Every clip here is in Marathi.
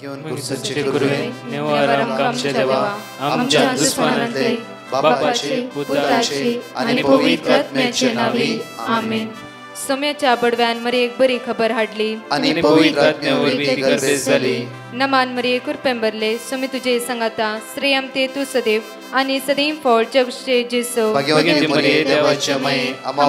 घेऊन कुर्सचे गुरुवे नेवारम आमचे देवा आमच्या दुश्मनांतले बापाचे पुत्राचे आणि पवित्र आत्म्याचे नावे आमेन. सोम्याच्या बडव्यान मरी एक बरी खबर हाडली आणि पवित्र आत्म्यावर ती गर्दी झाली. नमान मरी कुरपेंबरले सोमी तुझे संगाता श्रेयम ते तू सदैव आणि सदैव फळ जगचे जेसो. भाग्यवती मरिये देवाच्या माये आम्हा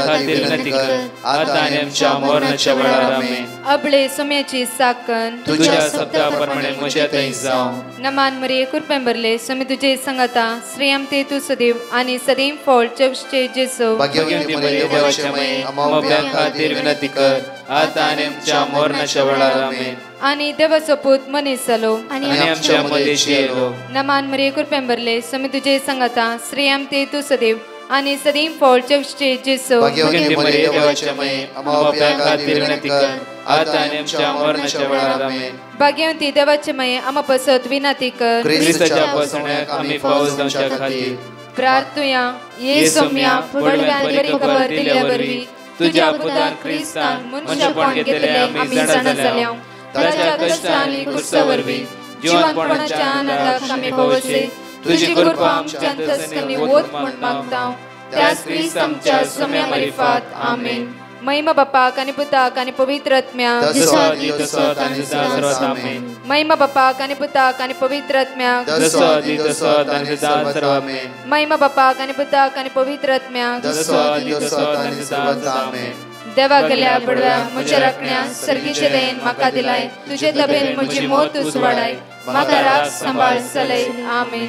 खातीर विनंती कर आता आणि आमच्या मरणाच्या वेळार आमेन. अबळे सोम्याची साकन तुझ्या शब्दाप्रमाणे म्हज्या थंय जावं. नमान मरी कुरपेंबरले सोमी तुझे संगाता श्रेयम ते तू सदैव आणि सदैव फळ जगचे जेसो. भाग्यवती मरिये देवाच्या माये आम्हा खातीर विनंती कर आता आणि आमच्या मरणाच्या वेळार आमेन. आणि देवाचो पूत मनीस जालो आणि आमच्या मध्येशी येलो. नमान मरी कुरपेंबरले सोमी तुझे संगाता श्रेयम ते तू सदैव आणि सदैव फळ जगचे जेसो. भाग्यवती मरिये देवाच्या माये आम्हा खातीर विनंती कर आता आणि आमच्या मरणाच्या वेळार आमेन. भाग्यवती देवाचे माये आम्हा पसत विनंती कर ख्रिस्ताच्या पसण्याक आम्ही पावस जावच्या खातीर प्रार्थुया. ये सोम्या बडव्यान बरी खबर दिल्यावरवी तुझ्या पुतान ख्रिस्तान मनशापण घेतले आम्ही जाणा जाल्या. ताच्या कष्टांनी कुर्सावरवी जीवनपणाच्या आनंदाक आम्ही पवसे तुझी कृपा आमच्या अंतस्करणी वोत म्हण मागता. त्याच ख्रिस्त आमच्या सोम्या मार्फत आमेन. महिमा बापाक आणि पुताक आणि पवित्र आत्म्याक महिमा बापाक आणि पुताक आणि पवित्र आत्म्याक महिमा बापाक आणि पुताक आणि पवित्र आत्म्याक देवा गेल्या बडव्या म्हज्या राखण्या सर्गीचे देन म्हाका दिलाय. तुझे तबेन म्हजी मोत उसवाडाय म्हाका राख सांबाळ चलय. आमेन.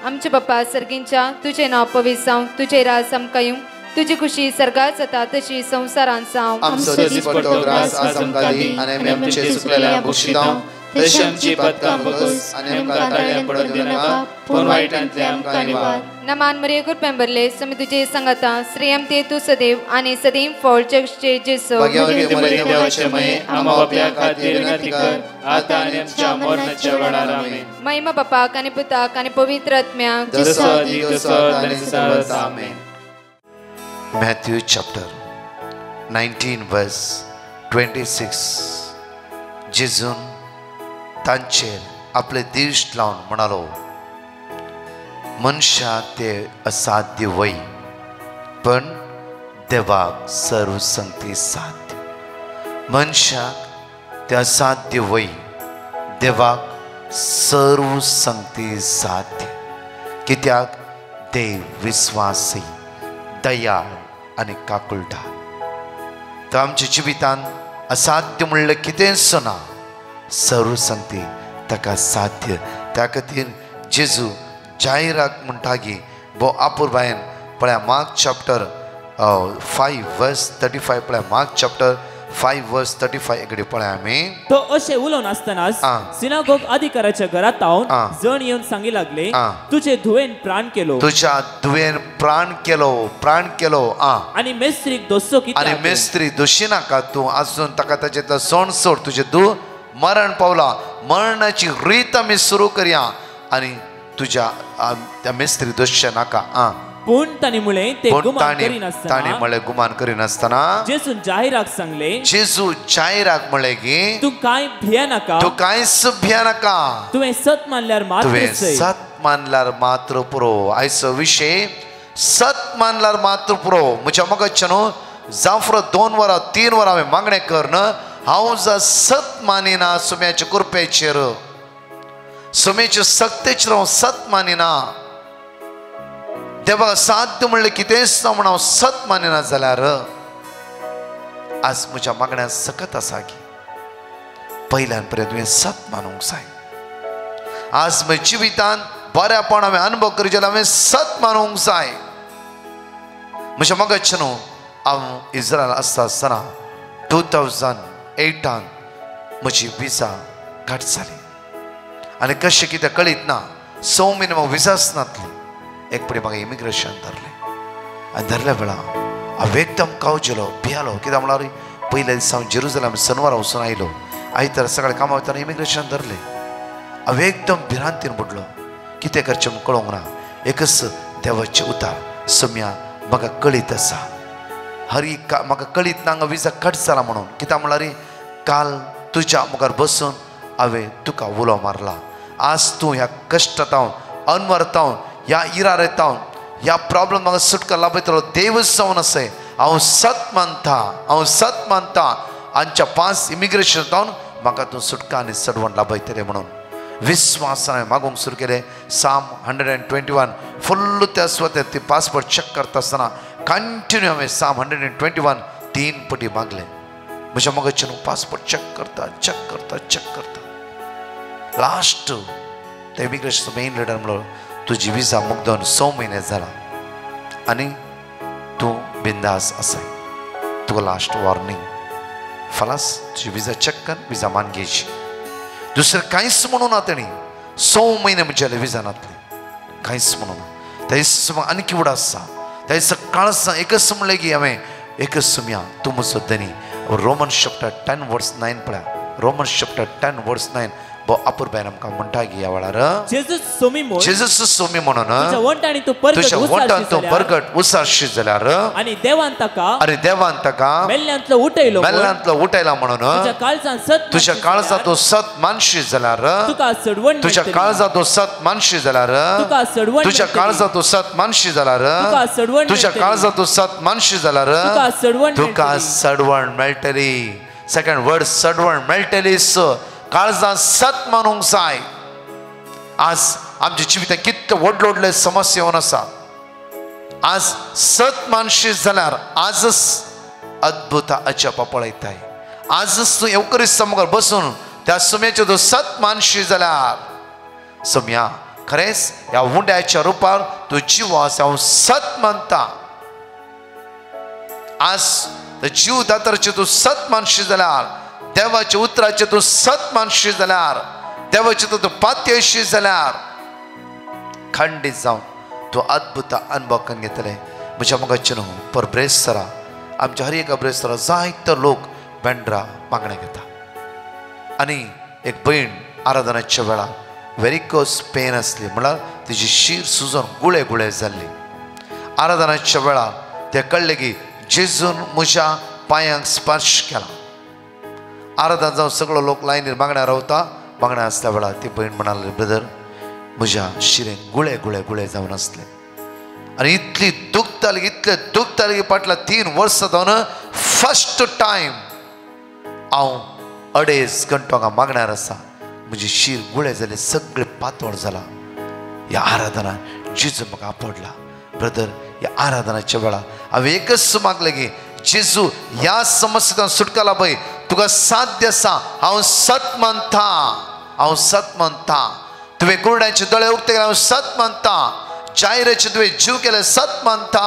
आमचे बाप्पा सर्गींच्या तुझे नाव पवित्र जावं. तुझे राज आमकां येवं. तुझी खुशी सर्गात जाता तशी संसारांत जावं. आमचो दिसपट्टो ग्रास आज आमकां दी आनी आमी आमचे सुकलेल्या बक्षितांव तशी आमची पदकां बगस आनी आमकां ताळ्यां पडोवन दिनाका पूण वायटांतले आमकां निवार. नमान मरी कुरपेंबरले सोमी तुझे संगाता श्रेयम ते तू सदैव आणि सदैव फळ जगचे जेसो. भाग्यवती मरिये देवाचे माये आम्हा बाप्या खातीर विनंती कर आता आनी आमच्या मरणाच्या वेळार आमेन. महिमा बापाक आणि पुताक आणि पवित्र आत्म्याक जसो आदी तसो आनी सदांच आमेन. Matthew chapter 19 verse 26. जेजून तांचेर आपले दिश्ट लावन म्हणालो मनशा ते असाध्य वय पण देवाक सर्व संगती साध्य. मनशाक ते असाध्य वय देवाक सर्व संगती साध्य. कित्याक देव विश्वासी दयाळ आणि काकुळटा. तर आमच्या जिवितान असाध्य म्हणलें कितेंच ना सर्व संगती ताका साध्य. त्या खातीर जेजू जायराक म्हणटागी भो आपुरबायेन पळया मार्क चॅप्टर 5 वर्स 35 पळया मार्क चॅप्टर 5 वर्स 35 इकडे पळया आमी. तो अशें उलोवन आसतनाच सिनागोग अधिकाराच्या घरात तावन जण येवन सांगी लागले तुझे धुवेन प्राण केलो. तुझ्या धुवेन प्राण केलो आणि मेस्त्रीक दोसो कित्याक आणि मेस्त्री दोशी नाका. तू अजून ताका ताचे सोण सोड. तुझे धू मरण पावला. मरणाची रीत आमी सुरू करया आणि तुझ्या त्या मेस्त्री दोश्य नाका. पूण ताणी म्हळें ते गुमान करिनासतना ताणी म्हळें गुमान करिनासतना जेजू जाहिराक सांगले जेजू जाहिराक म्हळें की तू कांय भिया नाका. तू कांयच भिया नाका. तुवें सत मानल्यार मात्र पुरो. आयचो विशय सत मानल्यार मात्र पुरो. म्हज्या मगजच्या न्हू जावं 2 वरां 3 वरां हांवें मागणें कर न हांव जर सत मानिना सुम्याच्या कृपेचेर सुम्याच्या सक्तेचेर हांव सत मानिना देवाक साध्य म्हणलें कितेंच ना म्हण हांव सत मानिना जाल्यार आज म्हज्या मागण्या सकत आसा की पयल्यान पर्यंत तुवें सत मानूंक जाय. आज म्हज्या जिवितान बरेपण हांवें अनुभव करी जाल्यार हांवें सत मानूंक जाय. म्हज्या मगजच्या न्हू हांव इस्रायल आसता आसतना 2008 म्हजी विजा कट जाली आनी कशें कितें कळीत ना. 6 म्हयने म्हाका विजाच नासली. एक फुडें म्हाका इमिग्रेशन धरलें आनी धरल्या वेळा हांव एकदम कावजिलो भियालो. कित्याक म्हळ्यार पयल्या दिसा हांव जेरुसलेम शनिवार वचून आयलो. आयतार सकाळीं कामां वयताना इमिग्रेशन धरलें. हांव एकदम भिरांतीन पडलो. कितें करचें म्हूण कळोंक ना. एकच देवाचें उतार सोम्या म्हाका कळीत आसा म्हाका कळीत ना हांगा विजा कट जाला म्हणून. कित्याक म्हळ्यार काल तुज्या मुखार बसून हांवें तुका उलो मारला. आज तूं ह्या कश्टांतावन अनवरतावन ह्या इरारेतावन ह्या प्रॉब्लेम म्हाका सुटका लाभयतलो देव जावन आसाय. हांव सत मानता आमच्या 5 इमिग्रेशनांतावन म्हाका तूं सुटका आनी सडवण लाभयतलें म्हणून विश्वासान हांवें मागूंक सुरू केलें. साम 121 फुल्ल त्या स्वतें ती पासपोर्ट चेक करता आसतना कंटिन्यू हांवें साम 121 3 पटी मागलें. म्हज्या मोगाचेर पासपोर्ट चेक करता लास्ट ते इमिग्रेशन मेन लिडर म्हणलो तुजी विजा मुक्त जावन 6 म्हयने जाला आनी तूं बिंदास आसाय. तुका लास्ट वॉर्निंग फालास तुजी विजा चेक कर विजा मान घेवची. दुसरें कांयच म्हणून ना तेणी 6 म्हयने म्हजे विजा नातली कांयच म्हणून ना. त्या दिसा आनी किवड आसा त्या दिसा काळसा एकच म्हणलें की हांवें एकच सुमया तूं म्हजो धनी. रोमन चॅप्टर 10 वर्स 9 पळया. रोमन चॅप्टर 10 वर्स 9 बो अपूर बायन आमकां म्हणटा की ह्या वेळार जेजूस सोमी म्हणून तुज्या वंटान तूं परगट उसारशी जाल्यार आनी देवान ताका मेल्ल्यांतलो उठयला म्हणून तुज्या काळजांत तूं सत मानशी जाल्यार तुज्या काळजांत तूं सत मानशी जाल्यार तुज्या काळजांत तूं सत मानशी जाल्यार तुज्या काळजांत तूं सत मानशी जाल्यार तुका सडवण मेळटली. सेकंड वर्ड सडवण मेळटली. काळजां सत मानूंक जाय. आज आमच्या जिवितांत कितले व्हडले समस्या येवन आसा. आज सत मानशी जाल्यार आजच अद्भुत अजापां पळयताय. आजच तूं येवकरीस्त मुखार बसून त्या सुम्याचेर तूं सत मानशी जाल्यार सुम्या खरेंच ह्या उंड्याच्या रुपार तूं जीव आसा हांव सत मानता. आज जीव दातारचे तूं सत मानशी जाल्यार देवाच्या उतराचे तूं सत मानशी जाल्यार देवाचे तूं पात्यशी जाल्यार खंडीत जावन तूं अद्भुत अनुभव करून घेतले. म्हज्या मोगाचे न्हू पर ब्रेस्तरा आमच्या हर एका ब्रेस्तरा जायते लोक बेंड्रा मागणे घेता. आनी एक भयण आराधनाच्या वेळार वेरिकोस पेन आसली म्हळ्यार तिची शीर सुजोन गुळे जाल्ली. आराधनाच्या वेळार तें कळ्ळें की जेजून म्हज्या पांयांक स्पर्श केला. आराधना जावन सगळो लोक लायनीर मागण्या रावता. मागण्या आसल्या वेळार ती भयण म्हणाली ब्रदर म्हज्या शिरेन गुळे जावन आसले आनी इतली दुखताली की फाटल्या 3 वर्सां जावन फर्स्ट टायम हांव 2.5 घंटो हांगा मागण्यार आसा. म्हजी शीर गुळे जाली सगळे पातळ जाला. ह्या आराधनान जेजू म्हाका आपडला. ब्रदर ह्या आराधनाच्या वेळार हांवें एकच मागलें की जेजू ह्या समस्येंतल्यान सुटका लाभय. तुका साध्य आसा. हांव सत मानता. तुवें कुरड्याचे दोळे उक्ते केले हांव सत मानता. जायराचे तुवें जीव केले सत मानता.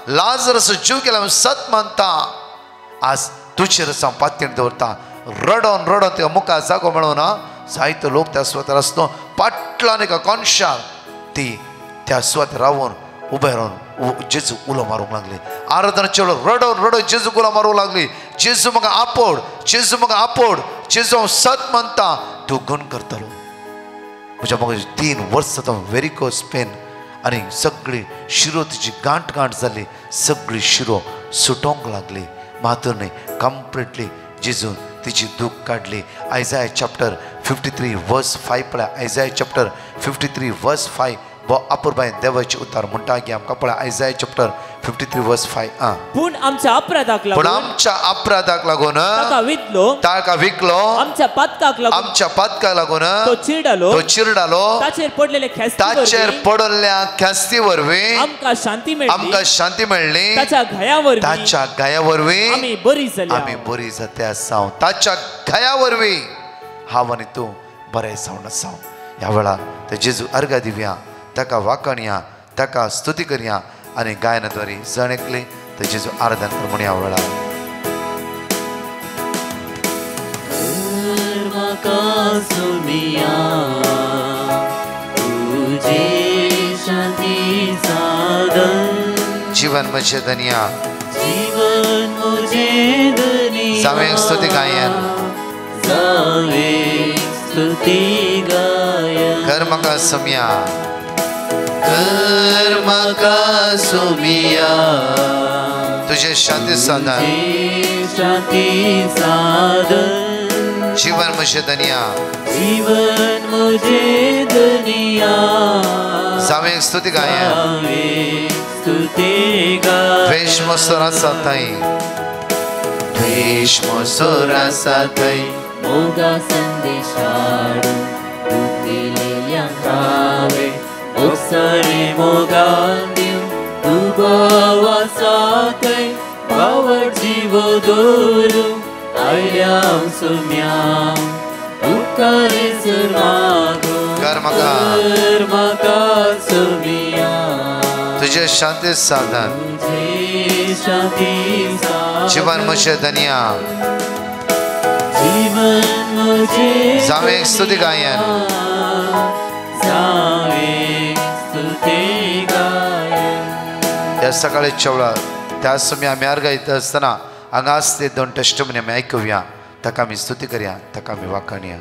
लाजरस जीव केले हांव सत मानता. आज तुजेर हांव पातयेन दवरता. रडोन तिका मुखार जागो मेळोना. जायते लोक त्या सुवातेर आसलो फाटल्यान एका कोनशार ती त्या सुवातेर रावून उबे रावन जेजू उलो मारूंक लागली. आराधनाचे रडोन जेजू उलो मारूंक लागली. जेजू म्हाका आपोड जेजू हांव सत मानता. तूं गूण करतलो. म्हज्या मोगाची 3 वर्सां जावन वेरिकोस पेन आनी सगळी शिरो तिची गांठ जाली. सगळी शिरो सुटोंक लागली. मातूर न्ही कंप्लिटली जेजून तिची दूख काडली. आयजाया चॅप्टर 53 वर्स 5 पळय. आयजाया चॅप्टर 53 वर्स 5 बो अपूर्बायन देवाचे उतार म्हणटा की आमकां पळय आयजाया चॅप्टर 53 वर्स 5 पूण आमच्या अपराधाक लागून ताका विकलो आमच्या पातकाक लागून तो चिरडालो ताचेर पडलेल्या ख्यास्ती वरवीं आमकां शांती मेळ्ळी. ताच्या घाया वरवीं आमी बरी जाते आसा. ताच्या घाया वरवीं हांव आनी तूं बरें जावन आसा. ह्या वेळार ते जेजू अर्घ दिवया. ताका वाकणया ताका स्तुती करया आनी गायनाद्वारे जण एकली ते जेजू आराधन कर म्हणया. वेळार जीवन म्हजे धनिया जावे स्तुती गायन कर म्हाका सुमया तुझे शांती साधन जीवन मुझे दुनिया जीवन मुझे दुनिया जावे स्तुति गायन स्तुति गायन द्वेष मसुरा साथई द्वेष मसुरा साथई मोगा संदेशाडू दुखिलेल्या कावे ओसारे मोगा दिव दुबावा साथई बावड जीव दोरू आयल्याम सुम्याम उकारे सुरमागो कर्मका सुमिया तुझे शांति साधन जीवन मुझे दुनिया जीवन मुझे जावे स्तुति गायन या सकाळी चवळा त्या समय आम्ही अर्घ येत असताना हांगाच ते 2 टेस्टमनी आमी आयकुया ताका आमी स्तुती करया ताका आमी वाखाणया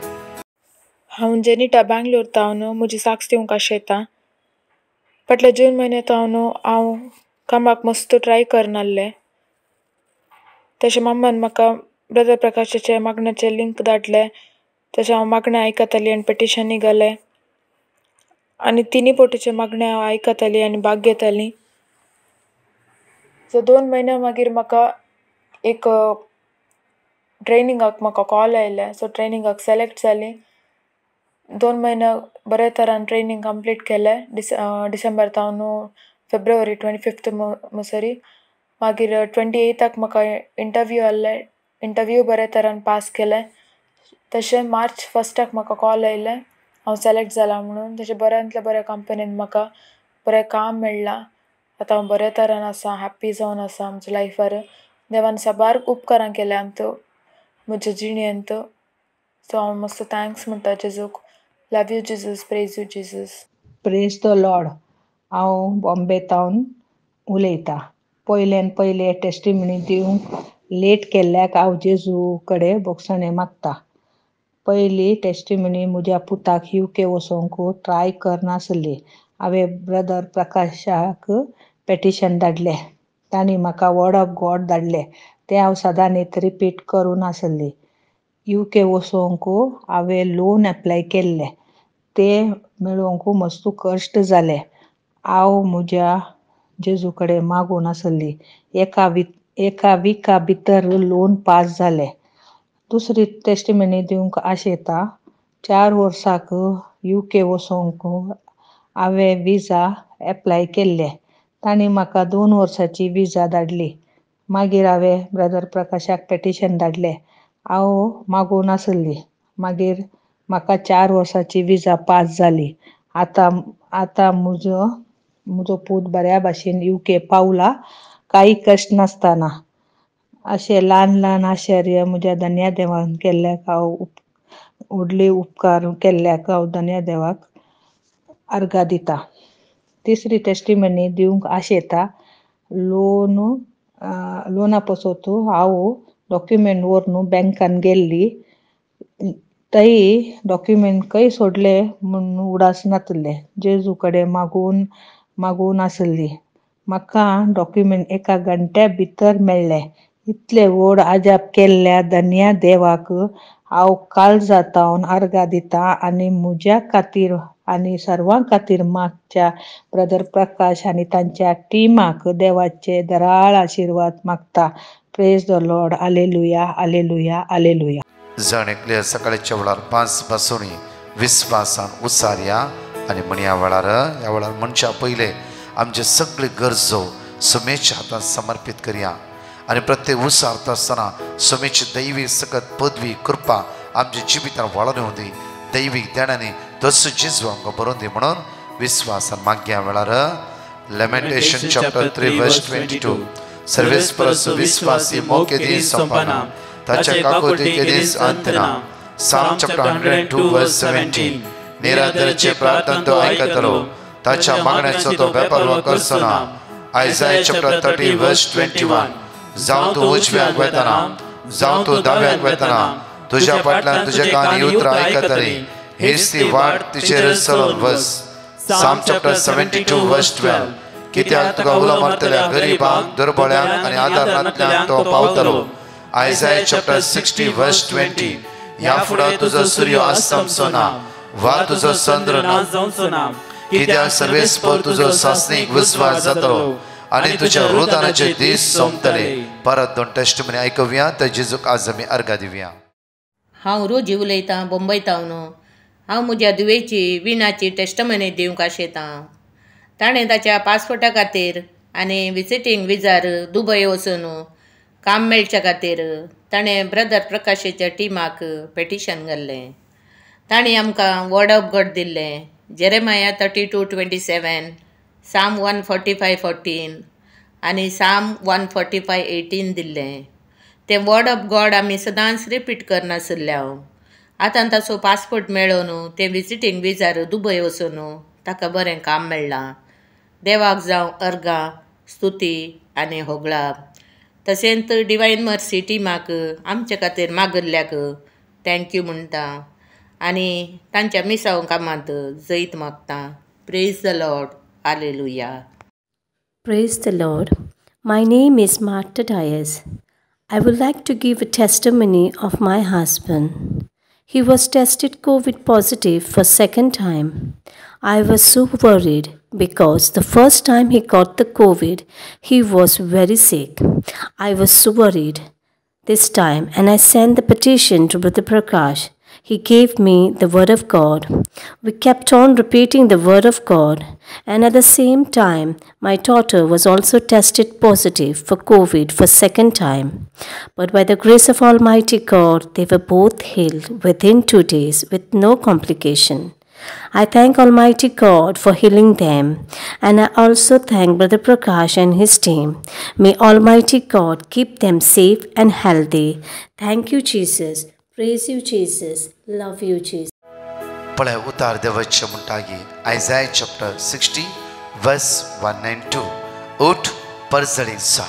हांव जेनिटा बँगलोर तावन म्हजी साक्स दिवंक आशेता फाटल्या जून म्हयन्यात तावन हांव कामाक मस्त ट्राय करनासलें तशें मम्मान म्हाका ब्रदर प्रकाशाचे मागण्याचे लिंक धाडले तशें हांव मागणें आयकताली आनी पेटिशनी घालें आनी तिनी पोटीचे मागणें हांव आयकताली आनी भाग घेताली. सो 2 म्हयन्या मागीर म्हाका एक ट्रेनिंगाक म्हाका कॉल आयले. सो ट्रेनिंगाक सेलेक्ट जाली. 2 म्हयने बरे तरान ट्रेनिंग कंप्लीट केलें. डिसेंबर तावन फेब्रुवारी 25 म्हणसरी मागीर 28 म्हाका इंटरव्यू आसलें. इंटरव्यू बरे तरान पास केलें. तशें मार्च 1 म्हाका कॉल आयलें हांव सेलेक्ट जालां म्हणून. तशें बऱ्यांतल्या बऱ्या कंपनीन म्हाका बरें काम मेळ्ळां. आतां हांव बरे तरान आसा, हॅप्पी जावन आसा आमच्या लायफार. देवान साबार उपकारां केल्यांत म्हज्या जिणेंत. सो हांव मस्त थँक्स म्हणटा जेजूक. लव यू जेजूस, प्रेज यू जेजूस. Praise the lord. हांव बॉम्बे तावन उलयतां. पयल्यान पयले टेस्टिमनी दिवंक लेट केल्ल्याक हांव जेजू कडेन बोगसणे मागता. पयली टेस्टिमनी म्हज्या पुताक UK वचोंक ट्राय करनासली. हांवें ब्रदर प्रकाशाक पेटिशन धाडलें. तांणी म्हाका वर्ड ऑफ गॉड धाडलें. तें हांव सदांच रिपीट करूनासली. UK वचोंक हांवें लोन एप्लाय केल्लें. तें मेळोवंक मस्त कश्ट जालें. हांव म्हज्या जेजू कडेन मागून आसली. एका विका भितर लोन पास जालें. दुसरी टेस्टिमनी दिवंक आशेता. 4 वर्साक UK वचोंक हांवें विजा एप्लाय केल्लें. तांणी म्हाका 2 वर्साची विजा धाडली. मागीर हांवें ब्रदर प्रकाशाक पेटिशन धाडलें. हांव मागून आसली. मागीर म्हाका 4 वर्साची विजा पास जाली. आतां म्हजो पूत बऱ्या भाशेन UK पावला. कांय कश्ट नासतना. अशें ल्हान ल्हान आश्चर्य म्हज्या धन्या देवान केल्ल्याक हांव व्हडले उपकार केल्ल्याक हांव धन्या देवाक अर्घा दिता. तिसरी टेस्टिमनी दिवंक आशेता. लोना पासत हांव डॉक्युमेंट व्हरून बँकान गेल्ली. थंय डॉक्युमेंट खंय सोडले म्हूण उडास नासलें. जेजू कडेन मागून आसली. म्हाका डॉक्युमेंट 1 घंट्या भितर मेळ्ळे. इतले व्हड आजाप केल्ल्या धन्या देवाक हांव काळजा तावन अर्घा दिता आनी म्हज्या खातीर आनी सर्वां खातीर मागच्या ब्रदर प्रकाश आनी तांच्या टिमाक देवाचे दराळ आशिर्वाद मागता. Praise the Lord. Hallelujah, hallelujah, hallelujah. जण एकले सकाळच्या वेळार 5 बसोणी विस्वासान उसारया आनी म्हणया वेळार ह्या वेळार मनशा पयले आमचे सगळे गरजो सुमेच्या हातांत समर्पीत करया. आनी प्रत्येक उसारता आसतना सुमेची दैवीक सकत पदवी कृपा आमच्या जिवितांत वाडून येवं दी. दैवीक देणांनी तसो जेजू आमकां बरोवन दी म्हणून विस्वासान मागया वेळार लॅमेंटेशन चॅप्टर 3 वर्स 22 सर्वेस परस विस्वासी मोके दीस संपना ताच्या काकोती के दीस अंत ना. साम चॅप्टर 102 वर्स 17 निरादरचे प्रार्थना तो आयकतलो ताच्या मागण्याचो तो बेपरवा करचो ना. आयजाया चॅप्टर 30 वर्स 21 जावं तूं उजव्याक वेतना जावं तूं दाव्याक वेतना तुज्या फाटल्यान तुजे कान उतरां आयकतली. हेच ती वाट तिचेर चलून वच. साम चॅप्टर 72 वर्स 12 कित्याक तुका उलो मारतल्या गरीबांक दुर्बळ्यांक आनी आदारांतल्यान तो पावतलो. आयजाया चॅप्टर 60 वर्स 20 ह्या फुडें तुजो सूर्य अस्तमचो ना वा तुजो चंद्र ना जावचो ना कित्याक सर्वेस्पर तुजो सासणीक विस्वास जातलो आनी तुज्या रुदानाचे दीस सोंपतले. परत दोन टेस्टमनी आयकुया तर जेजूक आज आमी अर्घा दिवया. हांव रोजी उलयतां बंबयतावन. हांव म्हज्या दुवेची विणाची टेस्टमनी दिवंक आशेतां. ताणें ताच्या पासपोर्टा खातीर आनी विजिटींग विजार दुबय वचून काम मेळच्या खातीर ताणें ब्रदर प्रकाशाच्या टिमाक पेटिशन घाल्लें. ताणें आमकां वर्ड ऑफ गॉड दिल्लें. जेरेमाया 32:27, साम 145:14 आनी साम 145:18 दिल्लें. तें वर्ड ऑफ गॉड आमी सदांच रिपीट करनासल्ल्या. आतां ताचो पासपोर्ट मेळोन तें विजिटींग विजार दुबय वचून ताका बरें काम मेळ्ळां. देवाक जावं अर्घा, स्तुती आनी होगळाप. तशेंच डिवायन मर्सी टिमाक आमचे खातीर मागल्ल्याक थँक्यू म्हणटा आनी तांच्या मिसांव कामांत जैत मागता. Praise the Lord. Hallelujah. Praise the Lord. My name is Martha Dias. I would like to give a testimony of my husband. He was tested COVID positive for second time. I was so worried because the first time he got the COVID, he was very sick. I was so worried this time and I sent the petition to Brother Prakash. He gave me the word of God. We kept on repeating the word of God, and at the same time, my daughter was also tested positive for COVID for second time. But by the grace of Almighty God, they were both healed within 2 days with no complication. I thank Almighty God for healing them, and I also thank Brother Prakash and his team. May Almighty God keep them safe and healthy. Thank you, Jesus. Praise you, Jesus. Love you, Jesus. पळय उतार देवाचे म्हणटागी आयझाया चॅप्टर 60 वर्स 1 and 2. उठ परजळीक जा,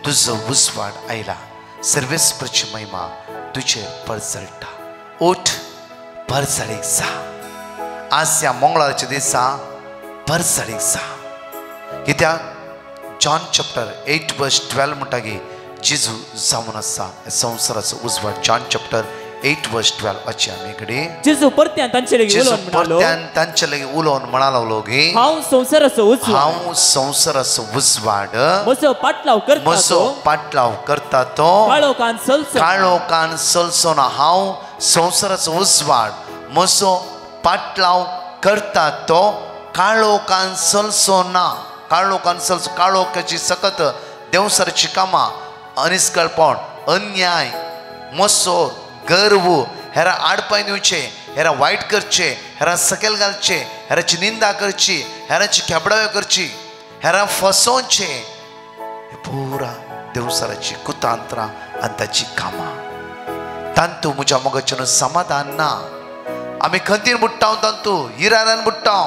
तुजो उजवाड आयला, सर्वेस्परची महिमा तुजेर परजळटा. उठ परजळीक जा. आज ह्या मंगळारच्या दिसा परजळीक जा. कित्याक जॉन चॅप्टर 8 वर्स 12 म्हणटागी जेजू जावन आसा संवसाराचो उजवाड. जॉन चॅप्टर 8 वर्स 12 वाची आमी कडेन. जेजू परत्यान तांचे लागीं उलोवन म्हणलो, तांचे लागीं उलोवन म्हणा लागलो की हांव संवसाराचो उजवाड म्हजो पाटलाव करता तो काळोखान सलसो ना. हांव संवसाराचो उजवाड, म्हजो पाटलाव करता तो काळोखान सलसो ना. काळोखान सलसो, काळोखाची सकत देवसरची कामां, अनिस्कळपण, अन्याय, मोसोर, गर्व हेरा आडपाय दिवचे, हेरा वायट करचे, हेरा सकयल घालचे, हेराची निंदा करची, हेराची खेपडाव्यो करची, हेरा फसोवचे, पुरा देवसराची कुतांत्रां आनी ताची कामां. तांतू म्हज्या मोगाचें समाधान ना. आमी खंतीर बुट्टाव तांतू हिरारान बुट्टाव.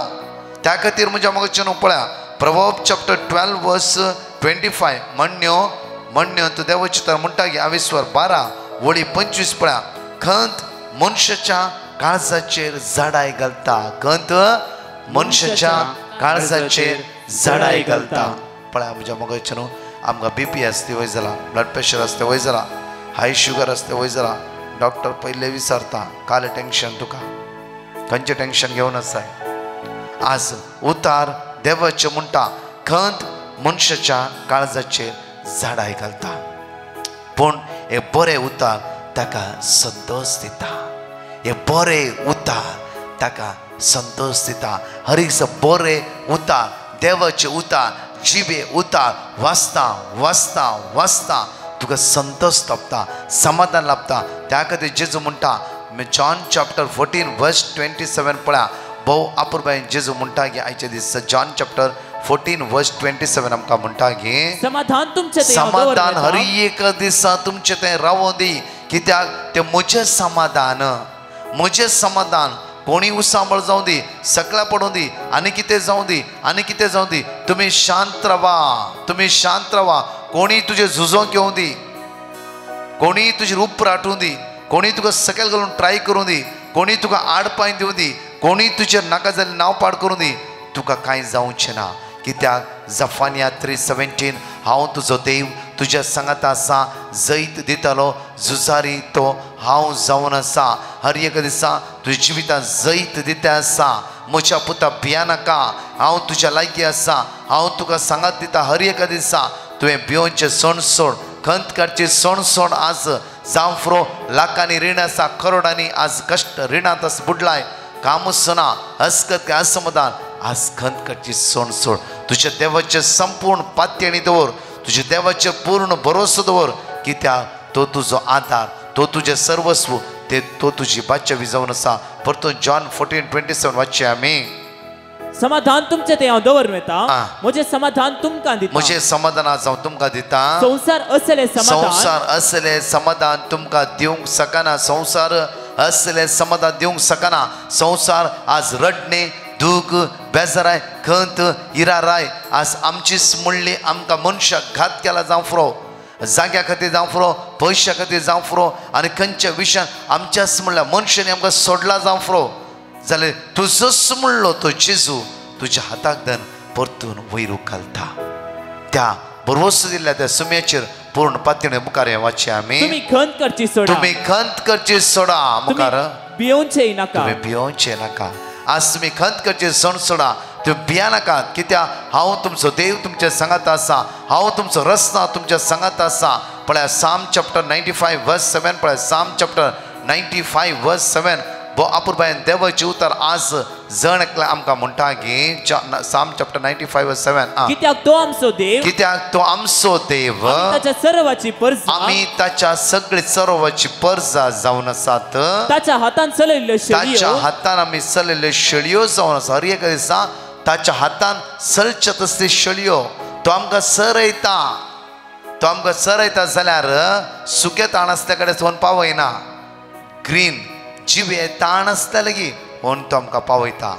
त्या खातीर म्हज्या मोगाचें पळया प्रवर्ब चॅप्टर 12 वर्स 25 म्हणण्यो तू देवाची तर म्हणटा की 12:25 पळया. खंत मनशाच्या काळजाचेर झाडाय घालता, खंत मनशाच्या काळजाचेर झाडाय घालता. पळया म्हज्या मोगाचें आमकां BP आसता वय जाला, ब्लड प्रेशर आसता वय जाला, हाय शुगर आसता वय जाला. डॉक्टर पयले विचारता काल टेन्शन तुका, खंयचें टेन्शन घेवन आसाय. आज उतार देवाचें म्हणटा खंत मनशाच्या काळजाचेर झाडाय घालता. पूण हे बरें उतार ताका संतोष दिता. हे बरें उतार ताका संतोष दिता. हर एक बरें उतार, देवाचे उतार, जिबे उतार वाचता वाचता वाचता तुका संतोष लाभता, समाधान लाभता. त्या खातीर जेजू म्हणटा जॉन चॅप्टर 14 वर्स 27 पळया. भोव अपुरबायेन जेजू म्हणटा की आयच्या दिसा जॉन चॅप्टर 14 वर्स 27 आमकां म्हणटा की समाधान हर एक दिसा तुमचे थंय रावो दी. कित्याक तें म्हजें समाधान कोणी उसांबळ जावं दी, सकला पडूं दी, आनी कितें जावं दी, तुमी शांत रावा. कोणी तुजें झुजोंक येवं दी, कोणी तुजेर उप राटूं दी, कोणी तुका सकयल घालून ट्राय करूं दी, कोणी तुका आडपाय दिवं दी, कोणी तुजेर नाका जाल्यार नांव पाड करूं दी, तुका कांय जावचें ना. कित्याक जफानिया 3:17 हांव तुजो देव तुज्या सांगाता आसा, जैत दितलो, झुजारी तो हांव जावन आसा. हर एक दिसा तुझ्या जिवितांत जैत दिता आसा म्हज्या पुता भिया नाका हांव तुज्या लागीं आसा हांव तुका सांगात दिता हर एक दिसा तुवें भियोवचें सण सोड खंत काडची सण सोड आज जावं फुरो लाखांनी रीण आसा करोडांनी आज कश्ट रिणांत आस बुडलाय काम सुना हसकत काय असमाधान आज खंत काडची सण सोड तुज्या देवाचें संपूर्ण पातयेणी दवर तुज्या देवाचेर पूर्ण भरोसो दवर कित्याक तो तुजो आधार तो तुजें सर्वस्व ते तो तुजी बादशाही जावन आसा परतून जॉन 14:27 वाचचे आमी समाधान तुमचे ते हांव दवरून येता म्हजें समाधान तुमकां दिता म्हजें समाधान हांव तुमकां दिता संसार असले समाधान तुमकां दिवंक शकना संसार असले समाधान दिवंक शकना संसार आज रडणे दूख बेजाराय खंत इराराय आज आमचीच म्हणली आमकां मनशाक घात केला जावं फुरो जाग्या खातीर जावं फुरो पयशा खातीर जावं फुरो आनी खंयच्या विशयान आमच्याच म्हणल्यार मनशांनी आमकां सोडला जावं फुरो जाल्यार तुजोच म्हणलो तो जेजू तुज्या हाताक धन परतून वयर घालता त्या भरवोस दिल्ल्या त्या सुम्याचेर पूर्ण पातयेणी मुखार हें वाचचें आमी तुमी खंत करची सोडा मुखार भियोवचें नाका तुमी भियोवचें नाका आज तुमी खंत करची सण सोडा तुम्ही भिया नाका कित्याक हांव तुमचो देव तुमच्या सांगात आसा हांव तुमचो रस्ता तुमच्या सांगात आसा पळय Psalm chapter 95 verse 7 पळय Psalm chapter 95 verse 7 बो आपुरबायन देवाचे उतर आज जण एकला आमकां म्हणटा की Psalm chapter 95 verse 7 कित्याक तो आमचो देव ताच्या सर्वाची परजा आमी ताच्या सगळी सर्वाची परजा जावन आसात ताच्या हातान चलयल्ल्यो शेळयो ताच्या हातान आमी चलयल्ल्यो शेळयो जावन आसा हर एक दिसा ताच्या हातान चलचे तसली शेळयो तो आमकां सरयता जाल्यार सुके ताण आसल्या कडेन वचून पावयना ग्रीन जिवे ताण आसता लेगी म्हूण तो आमकां पावयता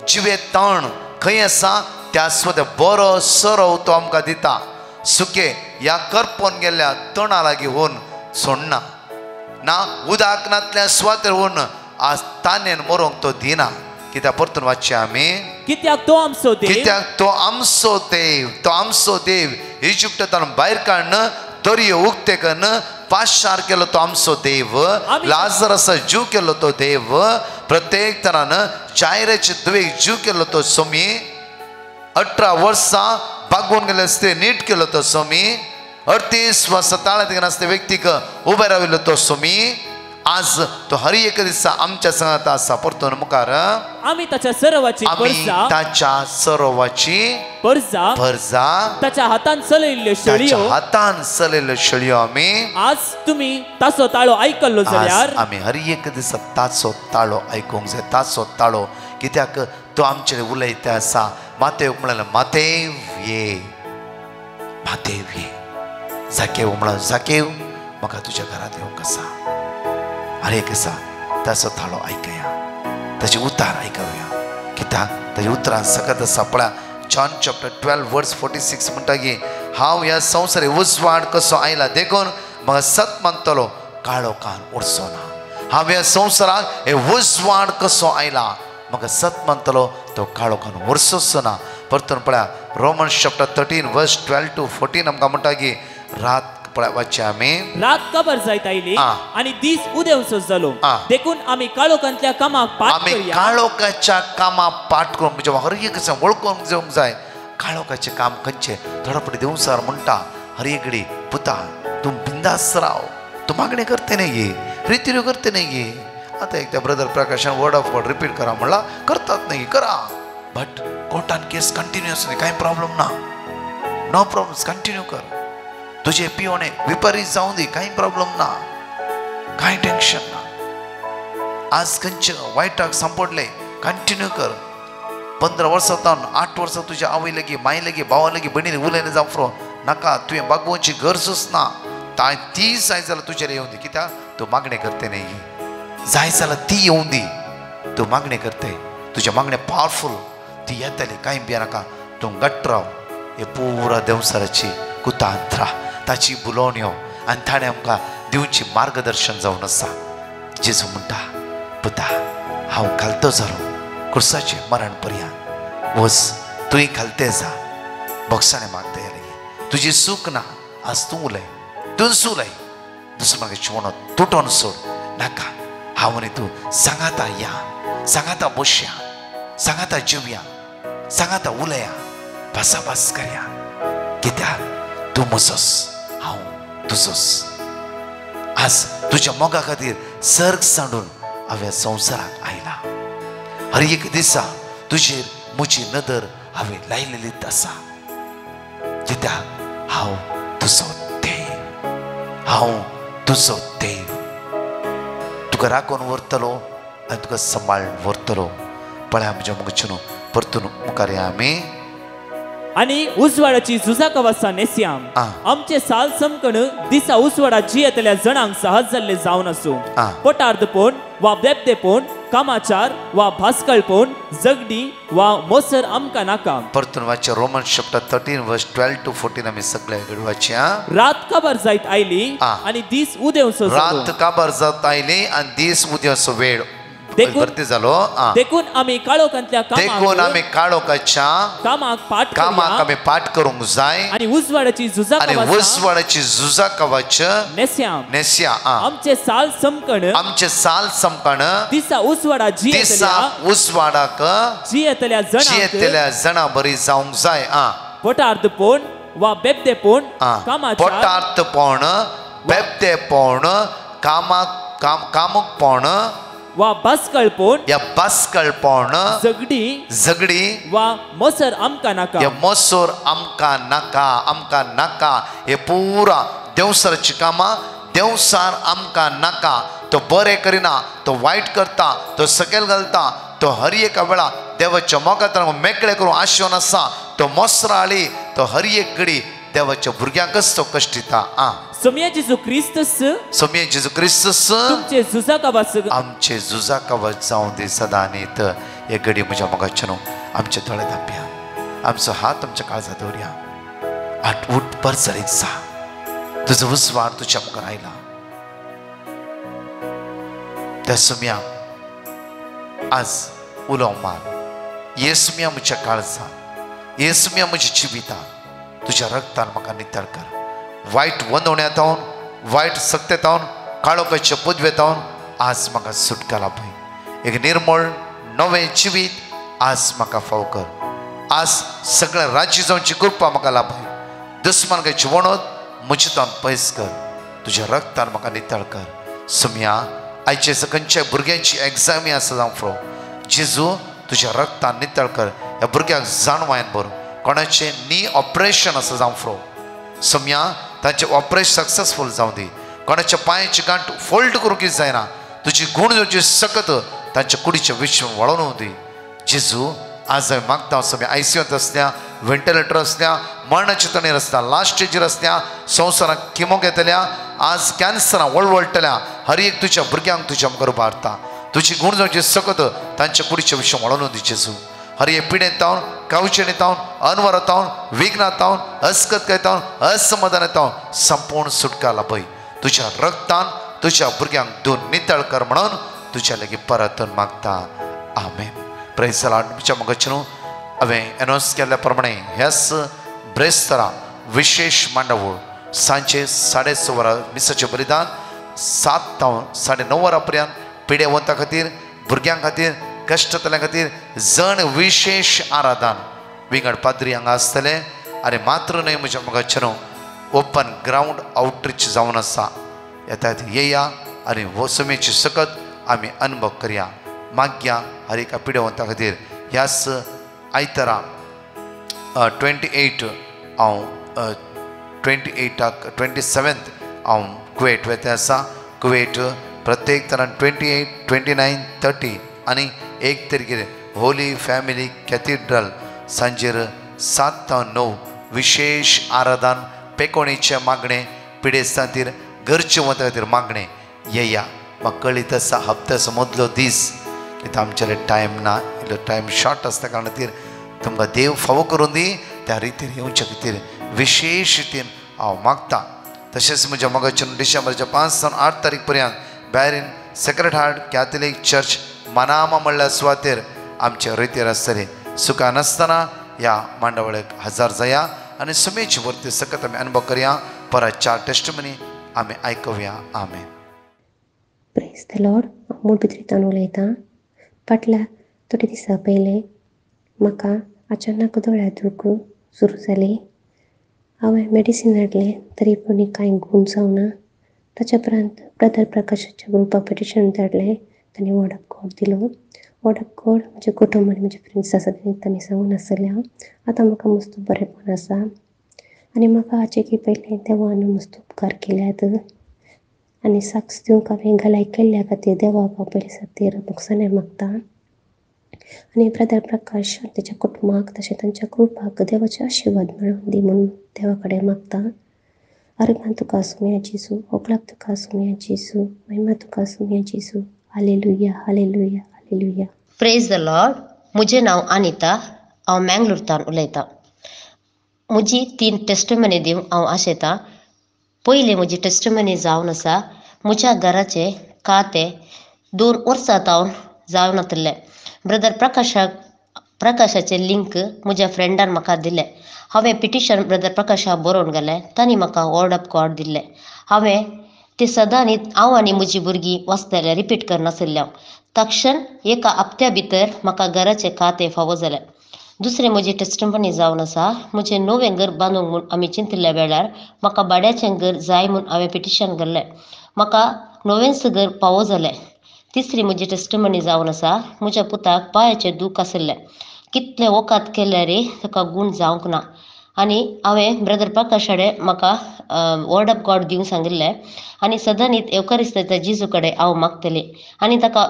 जिवे ताण खंय आसा त्या सुद्दां बरो सरो तो आमकां दिता सुके ह्या करपोन गेल्ल्या तणा लागीं व्हरून सोडना ना उदाकनांतल्या सुवातेर व्हरून आज तानेन मरोंक तो दिना कित्याक परतून वाचचें आमी कित्याक तो आमचो देव इजिप्तांतल्यान भायर काडन दर्यो उक्ते करून पाशार केलो तो आमचो देव लाजरसा जीव केलो तो देव प्रत्येक तरान चायरेचे दुवेक जीव केलो तो सोमी 18 वर्सां बागून गेले आसते नीट केलो तो सोमी 38 वर्सां ताळ्यांत घेवन आसते व्यक्तीक उबे राविल्लो तो सोमी आज तो हर एक दिसा आमच्या संगात आसा परतून मुखार आमी ताच्या सर्वाची परजा ताच्या हातान चलयल्ल्यो शेळयो आमी आज तुमी ताचो ताळो आयकल्लो जाल्यार आमी हर एक दिसा ताचो ताळो आयकूंक जाय ताचो ताळो कित्याक तो आमचेर उलयता आसा मातेव म्हणलें मातेव ये जाकेव म्हणलो जाकेव म्हाका तुज्या घरांत येवंक आसा हर एक दिसा ताचो ताळो आयकया ताची उतार आयकया कित्याक ताची उतरां सकत आसा पळय जॉन चॅप्टर 12 वर्स 46 म्हणटा की हांव ह्या संवसारी उजवाड कसो आयला देखून म्हाका सत मानतलो काळो कान उरचो ना हांव ह्या संवसाराक हे उजवाड कसो आयला म्हाका सत मानतलो तो काळो कान उरचोच ना परतून पळय रोमन्स चॅप्टर 13 वर्स 12 to 14 आमकां म्हणटा की रात पळय वाचचें आमी रात काबार जायत आयली आनी दीस उदेवसो जालो देखून आमी काळोखांतल्या कामाक पाठ करून म्हणजे हर एक वळखून घेवंक जाय काळोखाचें काम खंयचें थोडा फुडें देवसार म्हणटा हर एक घडी पुता तूं बिंदास राव तूं मागणें करते न्ही गे रितीऱ्यो करते न्ही गे आतां एक त्या ब्रदर प्रकाशान वर्ड ऑफ गॉड रिपीट करा म्हणला करतात न्ही करा बट कोर्टान केस कंटिन्यूअस कांय प्रॉब्लेम ना नो प्रॉब्लेम कंटिन्यू कर तुझे पिवणे विपरीत जाऊन दी काही प्रॉब्लेम ना काही टेन्शन ना आज खंयचे वायटाक सांपडले कंटिन्यू कर 15 वर्सां 8 वर्सां तुझ्या आवय लगी माय लगी भावा लगी बहिणी उलयले जावं फुरो नाका तुवें बागोवची गरजूच ना ती जाय जाल्यार तुजेर येवं दी कित्याक तूं मागणें करते न्ही जाय जाल्यार ती येवं दी तूं मागणें करते तुज्या मागणें पावरफूल ती येतली कांय भिये नाका तूं घट्ट राव हे पुरा देवसाराची कुतांत्रा ताची बुलोवण्यो आनी ताणें आमकां दिवची मार्गदर्शन जावन आसा जेजू म्हणटा पुता हांव घालतो जालो कुर्साचें मरण पर्यंत वच तुवें घालतें जा बॉक्साणें मागता येलें तुजी चूक ना आज तूं उलय तूंच उलय दुसऱ्या मागे चिवणो तुटोन सोड नाका हांव म्हणे तूं सांगाता या, सांगाता बसया, सांगाता जेवया, सांगाता उलया, भासाभास करया, कित्याक तूं म्हजोस, हांव तुजोस. आज तुज्या मोगा खातीर सर्ग सांडून हांवें संवसाराक आयला. हर एक दिसा तुजेर म्हजी नदर हांवें लायलेलीच आसा, कित्याक हांव तुजो देव, हांव तुजो देव. तुका राखून व्हरतलो आनी तुका सांबाळून व्हरतलो. पळय आमच्या मुखाच्यान परतून मुखार या आमी. आणि उजवाडाची झुजा कवसा नेस्याम. आमचे साल समकण दिसा उजवाडा जियेतल्या जणांक सहज जाल्ले जावन आसूं. पोटार्दपण वा बेबदेपण, कामाचार वा भास्कळपण, झगडी वा मोसर आमकां नाका. परतून वाचया रोमन्स चॅप्टर 13 वर्स 12 to 14 आमी सगळे वाचया. रात काबार जायत आयली आनी दीस उदेवसो जालो. रात काबार जात आयली आनी दीस उदेवसो वेळ भरती जालो. देखून आमी काळोखांतल्या कामाक आमी पाठ करूंक जाय आनी उजवाडाची झुजा कवच नेस्या. आमचे साल समकण दिसा उजवाडाक जियेतल्या जना बरी जावंक जाय. पोटार्दपण वा बेबदेपण, पोटार्थपण, बेबदेपण, कामुकपण वा भास्कळपण, या भास्कळपण, झगडी वा मोसर आमकां नाका. या मोसर आमकां नाका. हे पुरा देवसाराची कामां, देवसार आमकां नाका. तो बरें करिना, तो वायट करता, तो सकयल घालता, तो हर एका वेळा देवाच्या मोगात मेकळे करून आशेवन आसा. तो मोसराळी, तो हर एक घडी देवाच्या भुरग्यांकच तो कश्टिता. सोम्या जेजू क्रिस्तस तुमचे झुजा कवच आमचे झुजा कवच जावं दी सदां न्हीत. हे घडी म्हज्या मोगाच्यान आमचे दोळे धांपया, आमचो हात आमच्या काळजात दवरया. आठ उठ पर जरीक जा, तुजो उजवाड तुज्या मुखार आयला. त्या सोम्या आज उलोव मार. येसुम्या म्हज्या काळजात, येसुम्या म्हज्या जिवितांत तुज्या रक्तान म्हाका नितळ कर. वायट वंदवण्यातावन, वायट सक्तेतावन, काळोखाच्या पदवेतावन आज म्हाका सुटका लाभय. एक निर्मळ नवें जिवीत आज म्हाका फाव कर. आज सगळें राज्य जावची कृपा म्हाका लाभय. दुस्मानकाची वणत म्हजेतान पयस कर. तुज्या रक्तान म्हाका नितळ कर. सुम्या आयचे खंयच्या भुरग्यांची एग्जामी आसा जावं फ्रो, जेजू तुज्या रक्तान नितळ कर. ह्या भुरग्याक जाणवायन बर. कोणाचें नी ऑपरेशन आसा जावं फ्रो, सोम्या तांचें ऑपरेशन सक्सेसफूल जावं दी. कोणाच्या पांयाची गांठ फोल्ड करूंक जायना. तुजी गुण जावची सकत तांच्या कुडीच्या विश्व वळोवन दी. जेजू आज हांवें मागता सोम्या आयसीयूंत आसल्या, व्हेंटिलेटर आसल्या, मरणाच्या तणेर आसल्या, लास्ट स्टेजीर आसल्या, संवसाराक किमो घेतल्या, आज कॅन्सरां वळवळटल्या, हर एक तुज्या भुरग्यांक तुज्या मुखार उबारता. तुजी गुण जावची सकत तांच्या कुडीच्या विश्व वळोवन दी. जेजू हर एक पिडेतावन, कावचेणेतावन, अनवरतावन, विघ्नातावन, अस्कतकायतावन, असमाधानातावन संपूर्ण सुटका लाभय. तुज्या रक्तान तुज्या भुरग्यांक दोन नितळ कर म्हणून तुज्या लागीं परतून मागता. आमेन. Praise the lord. तुमच्या मुखाच्यान हांवें एनाउन्स केल्ल्या प्रमाणे ह्याच ब्रेस्तरा विशेष मांडावळ सांजे 6:30 वरां मिसाचें बलिदान 7 ते 9:30 वरां पर्यंत पिडेवंतां खातीर, भुरग्यां खातीर, कश्टतल्या खातीर जण विशेष आराधन विंगड पाद्री हांगा आसतले. आनी मात्र न्हय म्हज्या मुखाच्यान ओपन ग्रावंड आउटरीच जावन आसा. येतात येया आनी हो समेची सकत आमी अनुभव करया. मागया हर एका पिडेवंता खातीर. ह्याच आयतारा 28 हांव 27 हांव कुवेट वेते आसा. कुवेट प्रत्येक तरान 28, 29, 30 आनी 1 तारखेर होली फॅमिली कॅथिड्रल सांजेर 7 ते 9 विशेष आराधन पेकोणीचे मागणे, पिडेस्तां खातीर, घरचे वता खातीर मागणे. येया. म्हाका कळीत आसा हप्त्याचो मदलो दीस, कित्याक आमचे टायम ना, इल्लो टायम शॉर्ट आसता कारणातीर तुमकां देव फावो करून दी. त्या रितीन येवच्या खातीर विशेष रितीन हांव मागतां. तशेंच म्हज्या मोगाच्यान डिसेंबरच्या 5 ते 8 तारीख पर्यंत बॅरीन Sacred Heart Catholic Church Manama म्हणल्या सुवातेर आमचे रितीर आसतले. सुका नासतना ह्या मांडावळेक हजर जाया आनी समेची वर्ती सकत आमी अनुभव करया. परत 4 टेस्टमनी आमी आयकुया. आमेन. Praise the lord. मूळभित्रीतल्यान उलयतां. फाटल्या थोडे दिसा पयलीं म्हाका अचानक दोळ्यांत दूख सुरू जाली. हांवें मेडिसीन हाडलें तरी पूण कांय गूण जावना. ताच्या उपरांत ब्रदर प्रकाशाच्या ग्रुपाक पेटिशन धाडलें. तांणी वर्ड ऑफ गॉड दिलो. वर्ड ऑफ गॉड म्हजे कुटुंब आनी म्हजे फ्रेंड्स आसा तांणी सांगून आसतलें हांव. आतां म्हाका मस्त बरेंपण आसा आनी म्हाका हाचे की पयलीं देवान मस्त उपकार केल्यात आनी साक्ष दिवंक हांवें घालाय केल्ल्या खातीर देवाक हांव पयले खातीर मोगसाणें मागतां. आनी ब्रदर प्रकाश आनी ताच्या कुटुंबाक तशें तांच्या ग्रुपाक देवाचे आशिर्वाद मेळून दी म्हणून देवा कडेन मागतां. अर्गां तुका आसूं जेजू, ओगलाक तुका आसूं जेजू, महिमा तुका आसूं जेजू. Hallelujah hallelujah hallelujah. Praise the Lord. म्हजें नांव अनिता. हांव मँगलोरतान उलयतां. म्हजी 3 टेस्टमनी दिवंक हांव आशेतां. पयलें म्हजी टेस्टमनी जावन आसा म्हज्या घराचें खातें 2 वर्सां जावन जावन नातलें. ब्रदर प्रकाशाचें लिंक म्हज्या फ्रेंडान म्हाका दिलें. हांवें पिटिशन ब्रदर प्रकाशाक बरोवन गेलें. तांणी म्हाका वर्ड ऑफ गॉड दिल्लें. हांवें तें सदां न्ही हांव आनी म्हजीं भुरगीं वचतालें रिपीट करनासलें हांव. तक्षण एका हप्त्या भितर म्हाका घराचें खातें फावो जालें. दुसरें म्हजें टेस्टमनी जावन आसा म्हजें नवें घर बांदूंक म्हूण आमी चिंतिल्ल्या वेळार म्हाका भाड्याचें घर जाय म्हूण हांवें पिटिशन घाल्लें. म्हाका नवेंच घर फावो जालें. तिसरी म्हजी टेस्टमनी जावन आसा म्हज्या पुताक पांयाचें दूख आसलें. कितले वखद केल्यारय ताका गूण जावंक ना आनी हांवें ब्रदर प्रकाश कडेन म्हाका वर्ड ऑफ गॉड दिवंक सांगिल्लें आनी सदां न्हीद एवकारिस्ताच्या जेजू कडेन हांव मागतलें आनी ताका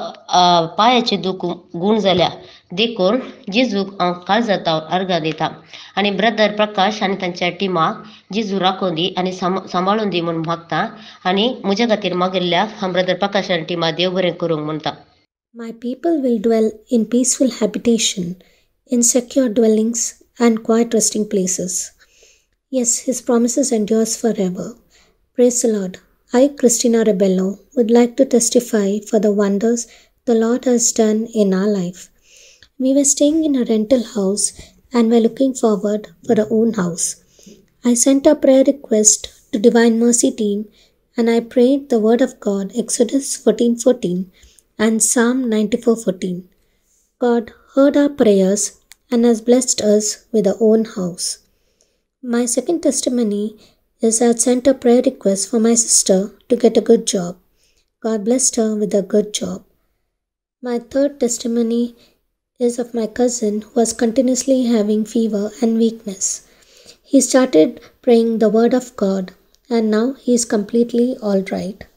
पांयाचें दूख गूण जाल्या देखून जेजूक हांव काळजांत अर्गां दितां आनी ब्रदर प्रकाश आनी तांच्या टिमाक जेजू राखून दी आनी सांबाळून दी म्हूण मागतां आनी म्हज्या खातीर मागिल्ल्याक हांव ब्रदर प्रकाश आनी टिमा देव बरें करूंक म्हणटां. My people will dwell in peaceful habitation, in secure dwellings and quiet resting places. Yes, His promises endures forever. Praise the Lord. I, Christina Rebello, would like to testify for the wonders the Lord has done in our life. We were staying in a rental house and were looking forward for our own house. I sent a prayer request to Divine Mercy team and I prayed the word of God, Exodus 14:14 and Psalm 94:14. God heard our prayers and has blessed us with our own house. My second testimony is I had sent a prayer request for my sister to get a good job. God blessed her with a good job. My third testimony is of my cousin who was continuously having fever and weakness. He started praying the word of God and now he is completely all right.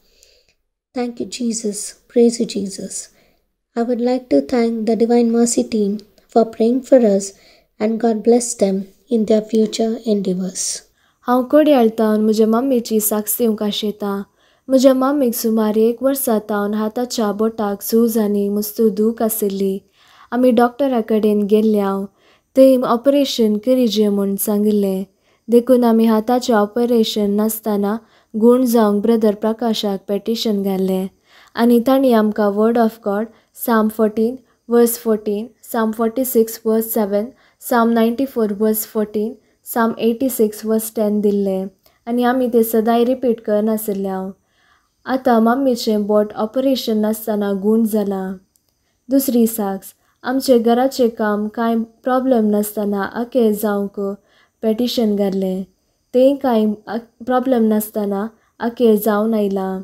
Thank you, Jesus. Praise you, Jesus. I would like to thank the Divine Mercy team for praying for us and God bless them in their future endeavors. हांव कोडयाळतावन म्हज्या मम्मीची साक्ष दिवंक आशेतां. म्हज्या मम्मीक सुमार 1 वर्सा जावन हाताच्या बोटाक सूज आनी मस्त दूख आशिल्ली. आमी डॉक्टरा कडेन गेल्ल्या थंय ऑपरेशन करीजे म्हूण सांगिल्लें. देखून आमी हाताचें ऑपरेशन नासतना गूण जावंक ब्रदर प्रकाशाक पेटिशन घाल्लें आनी तांणी आमकां word of God Psalm 14:14, Psalm 46:7, Psalm 94:14, Psalm 86:10 दिल्लें आनी आमी ते सदांय रिपीट करनासल्या. आतां मम्मीचें बोट ऑपरेशन नासतना गूण जालां. दुसरी साक्ष आमचे घराचें काम कांय प्रॉब्लेम नासतना आखेर जावंक पेटिशन घाल्लें. तें कांय प्रॉब्लेम नासतना आखेर जावन आयलां.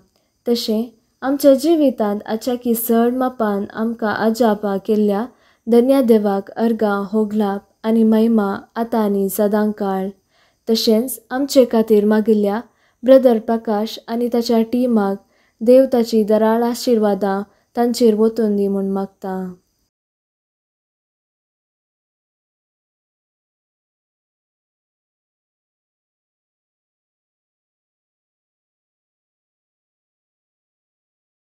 तशें आमच्या जिवितांत आच्याकी चड मापान आमकां अजापां केल्ल्या धन्य देवाक अर्गां होगलाप आनी महिमा आतां आनी सदां काळ. तशेंच आमचे खातीर मागिल्ल्या ब्रदर प्रकाश आनी ताच्या टिमाक देव ताची दराळ आशिर्वादां तांचेर वतून दी म्हूण मागता.